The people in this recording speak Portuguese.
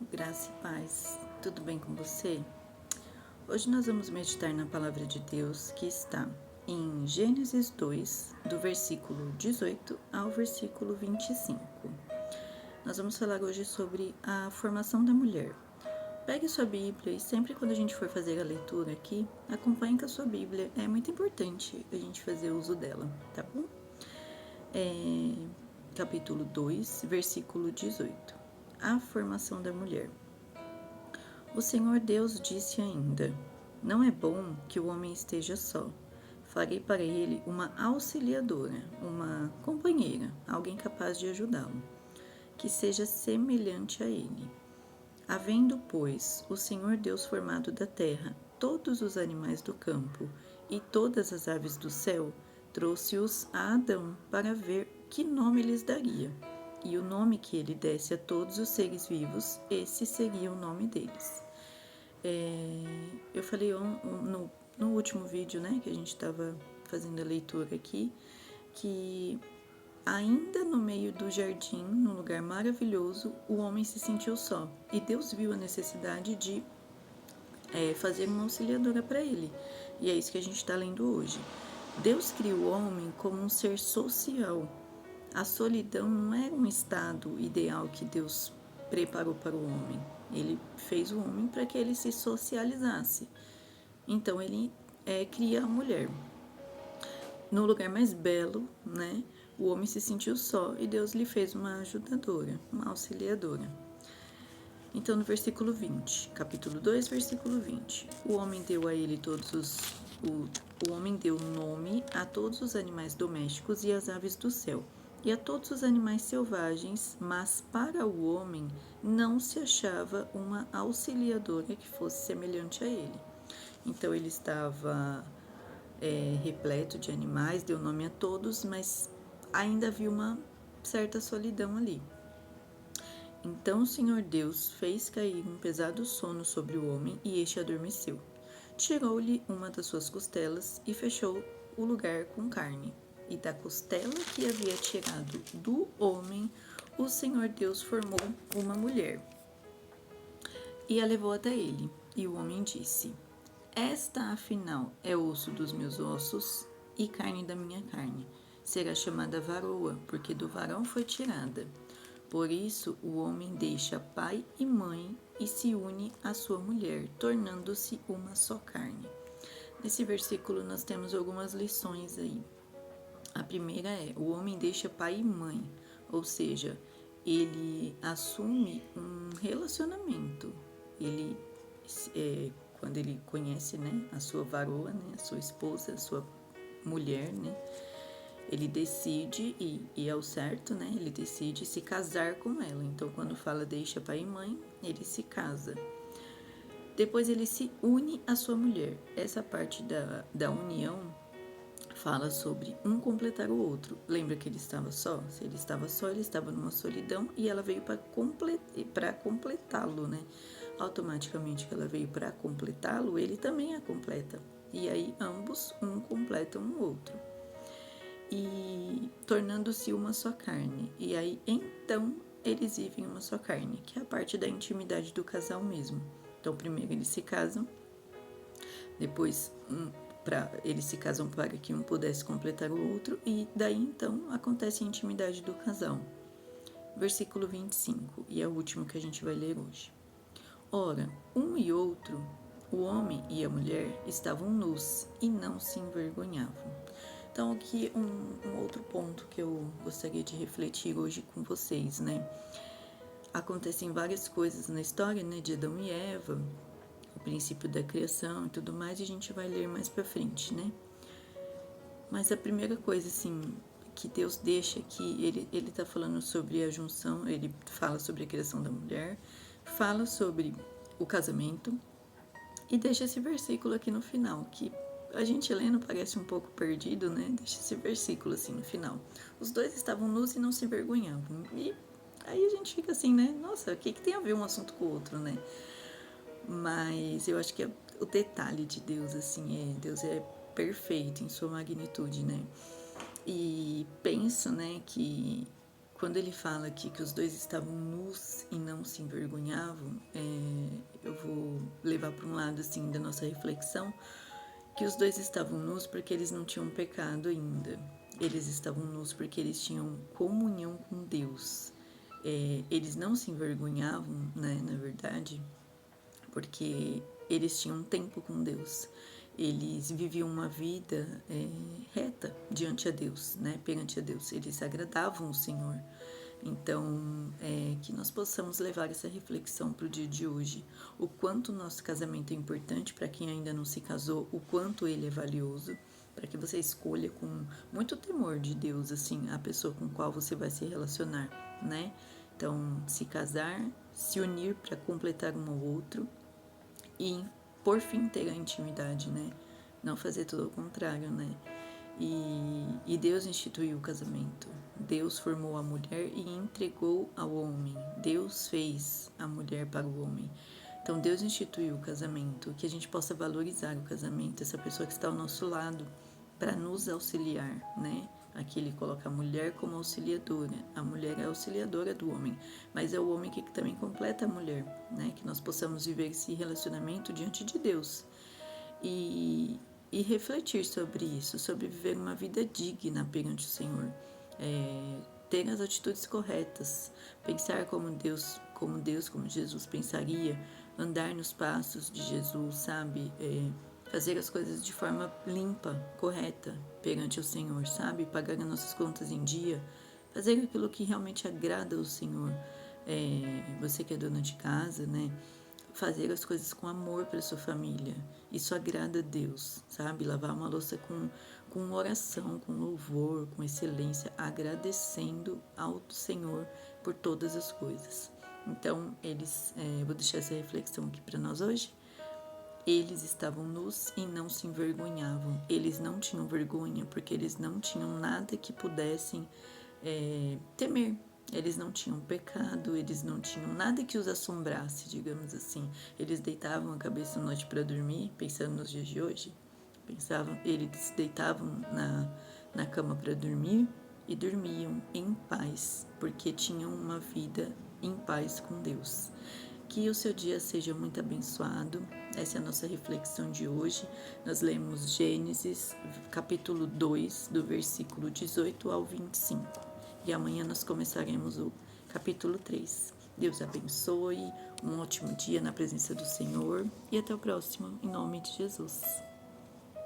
Graça e paz, tudo bem com você? Hoje nós vamos meditar na palavra de Deus que está em Gênesis 2, do versículo 18 ao versículo 25. Nós vamos falar hoje sobre a formação da mulher. Pegue sua Bíblia e sempre quando a gente for fazer a leitura aqui, acompanhe com a sua Bíblia. É muito importante a gente fazer uso dela, tá bom? Capítulo 2, versículo 18. A formação da mulher. O Senhor Deus disse ainda: Não é bom que o homem esteja só. Farei para ele uma auxiliadora, uma companheira, alguém capaz de ajudá-lo, que seja semelhante a ele. Havendo, pois, o Senhor Deus formado da terra todos os animais do campo e todas as aves do céu, trouxe-os a Adão para ver que nome lhes daria. E o nome que ele desse a todos os seres vivos, esse seria o nome deles. Eu falei no último vídeo, né, que a gente estava fazendo a leitura aqui, que ainda no meio do jardim, num lugar maravilhoso, o homem se sentiu só. E Deus viu a necessidade de fazer uma auxiliadora para ele. E é isso que a gente está lendo hoje. Deus criou o homem como um ser social. A solidão não é um estado ideal que Deus preparou para o homem. Ele fez o homem para que ele se socializasse. Então ele cria a mulher. No lugar mais belo, né? O homem se sentiu só e Deus lhe fez uma ajudadora, uma auxiliadora. Então, no versículo 20, capítulo 2, versículo 20, o homem deu a ele o homem deu nome a todos os animais domésticos e às aves do céu, e a todos os animais selvagens, mas para o homem não se achava uma auxiliadora que fosse semelhante a ele. Então ele estava repleto de animais, deu nome a todos, mas ainda havia uma certa solidão ali. Então o Senhor Deus fez cair um pesado sono sobre o homem e este adormeceu. Tirou-lhe uma das suas costelas e fechou o lugar com carne. E da costela que havia tirado do homem, o Senhor Deus formou uma mulher e a levou até ele. E o homem disse: Esta, afinal, é osso dos meus ossos e carne da minha carne. Será chamada varoa, porque do varão foi tirada. Por isso, o homem deixa pai e mãe e se une à sua mulher, tornando-se uma só carne. Nesse versículo, nós temos algumas lições aí. A primeira é: o homem deixa pai e mãe, ou seja, ele assume um relacionamento. Ele, quando ele conhece, né, a sua varoa, né, a sua esposa, a sua mulher, né, ele decide, e é o certo, né, ele decide se casar com ela. Então, quando fala deixa pai e mãe, ele se casa. Depois ele se une à sua mulher. Essa parte da união fala sobre um completar o outro. Lembra que ele estava só? Se ele estava só, ele estava numa solidão e ela veio para completá-lo, né? Automaticamente que ela veio para completá-lo, ele também a completa. E aí ambos, um completam o outro. E tornando-se uma só carne. E aí então eles vivem uma só carne, que é a parte da intimidade do casal mesmo. Então primeiro eles se casam, depois eles se casam para que um pudesse completar o outro, e daí então acontece a intimidade do casal. Versículo 25, e é o último que a gente vai ler hoje. Ora, um e outro, o homem e a mulher, estavam nus e não se envergonhavam. Então aqui um outro ponto que eu gostaria de refletir hoje com vocês, né? Acontecem várias coisas na história, né, de Adão e Eva, o princípio da criação e tudo mais, e a gente vai ler mais pra frente, né? Mas a primeira coisa, assim, que Deus deixa aqui, ele tá falando sobre a junção, ele fala sobre a criação da mulher, fala sobre o casamento, e deixa esse versículo aqui no final, que a gente lendo parece um pouco perdido, né? Deixa esse versículo assim no final. Os dois estavam nus e não se envergonhavam. E aí a gente fica assim, né? Nossa, o que tem a ver um assunto com o outro, né? Mas eu acho que o detalhe de Deus, assim, Deus é perfeito em sua magnitude, né? E penso, né, que quando ele fala aqui que os dois estavam nus e não se envergonhavam, eu vou levar para um lado assim da nossa reflexão, que os dois estavam nus porque eles não tinham pecado ainda. Eles estavam nus porque eles tinham comunhão com Deus. Eles não se envergonhavam, né, na verdade, porque eles tinham um tempo com Deus. Eles viviam uma vida reta diante a Deus, né, perante a Deus. Eles agradavam o Senhor. Então, que nós possamos levar essa reflexão para o dia de hoje. O quanto o nosso casamento é importante para quem ainda não se casou, o quanto ele é valioso, para que você escolha com muito temor de Deus, assim, a pessoa com qual você vai se relacionar, né? Então, se casar, se unir para completar um ao outro e, por fim, ter a intimidade, né? Não fazer tudo ao contrário, né? E Deus instituiu o casamento. Deus formou a mulher e entregou ao homem. Deus fez a mulher para o homem. Então Deus instituiu o casamento, que a gente possa valorizar o casamento, essa pessoa que está ao nosso lado, para nos auxiliar, né? Aqui ele coloca a mulher como auxiliadora. A mulher é auxiliadora do homem, mas é o homem que também completa a mulher, né? Que nós possamos viver esse relacionamento diante de Deus. E refletir sobre isso, sobre viver uma vida digna perante o Senhor, ter as atitudes corretas, pensar como Jesus pensaria, andar nos passos de Jesus, sabe? Fazer as coisas de forma limpa, correta perante o Senhor, sabe? Pagar as nossas contas em dia, fazer aquilo que realmente agrada ao Senhor. Você que é dona de casa, né? Fazer as coisas com amor para sua família. Isso agrada a Deus, sabe? Lavar uma louça com oração, com louvor, com excelência, agradecendo ao Senhor por todas as coisas. Então, vou deixar essa reflexão aqui para nós hoje. Eles estavam nus e não se envergonhavam. Eles não tinham vergonha porque eles não tinham nada que pudessem temer. Eles não tinham pecado, eles não tinham nada que os assombrasse, digamos assim. Eles deitavam a cabeça à noite para dormir, pensando nos dias de hoje. Eles deitavam na cama para dormir e dormiam em paz, porque tinham uma vida em paz com Deus. Que o seu dia seja muito abençoado. Essa é a nossa reflexão de hoje. Nós lemos Gênesis, capítulo 2, do versículo 18 ao 25. E amanhã nós começaremos o capítulo 3. Deus abençoe, um ótimo dia na presença do Senhor e até o próximo, em nome de Jesus.